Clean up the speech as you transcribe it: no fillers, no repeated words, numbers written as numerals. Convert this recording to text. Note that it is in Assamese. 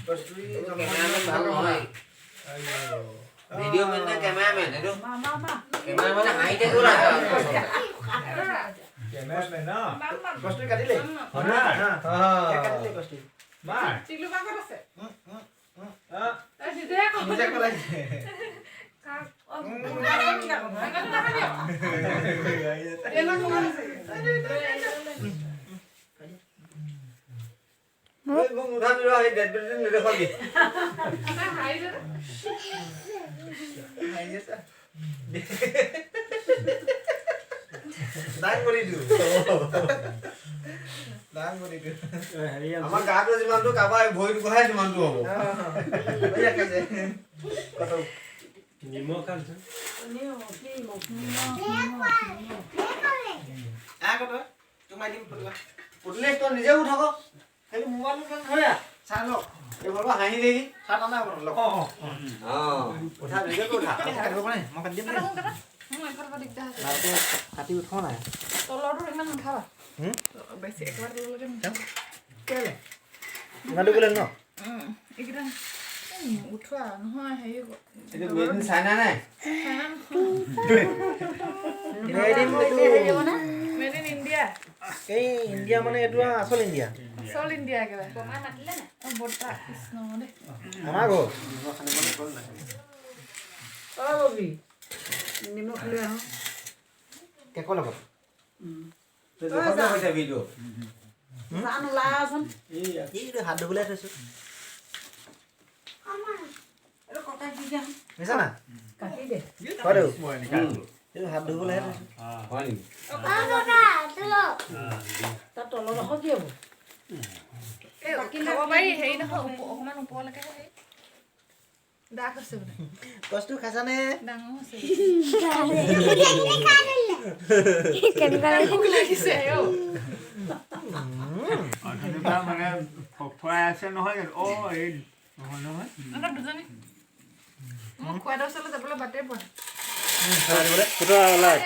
কষ্টুৰি কেমেৰামেন ভাল নহয় ভিডিঅ' মেন নে কেমেৰামেন এইটো কেমেৰামেন হাঁহি থাকিব লাগে কেমেৰামেন ন কষ্টুৰি কাটিলে হনা কাটিলে কষ্টুৰি মাৰ চিগলু কাকত আছে আ তাই দিদে আকৌ নিজে কলাইছে মই উঠা দিলো এই ডেড বেড নেদেখল দি হাই আছে দান কৰি দিও দান কৰি দিও আমাৰ গাটো যিমানটো কাবাই ভৰিটো গহাই যিমানটো হ'ব এই একাছে কত নিমখ আনছ কত তুমি দিম পটুৱা পটুলে তো নিজে উঠাব খালি মোবাইল কাম ধৰে চাই লওক এই বলবা হাঁহি দেখি চাই না লওক উঠা নিজে উঠা কাটিব পাৰে মই কাটি দিম মই এফালৰ দিগদাৰ আছে লাটো কাটি উঠোৱা নাই তলৰটো ইমান নাখাবা বেছি একেবাৰে তললৈকে নাখাবা কেলে ইমানটো গ'লে ন এইকেইটা উঠোৱা নহয় হেৰি এইটো মেড ইন চাইনা নাই মেড ইন ইণ্ডিয়া এই ইণ্ডিয়া মানে এইটো আচল ইণ্ডিয়া চল ইণ্ডিয়া একেবাৰে বমাই মাতিলে নে বৰ্তা কৃষ্ণ দে আমাৰ ঘৰ নিমখ লৈ আহোঁ কেকৰ লগত তই কৈছা ভিডিঅ' জান ওলাচোন এইটো হাত ধুবলৈ থৈছো এইটো কটাই দি দিয়া বুজিছা না কাটি দে হয় দেউ এইটো হাত ধুবলৈ থৈছো হয় নেকি তাৰ তলৰ ৰস কি হ'ব এই খাব পাৰি হেৰি নহয় অকণমান ওপৰলৈকে হেৰি দাগ আছে বোলে কষ্টু খাইছানে ডাঙৰ আছে কেনেকুৱা লাগিছে অ' মানে ফৰাই আছে নহয় অ এই নহয় নহয় আমাৰ দুজনী মই খোৱাদৰ ওচৰলৈ যাবলৈ বাটে পোৱা ফুটা ওলাই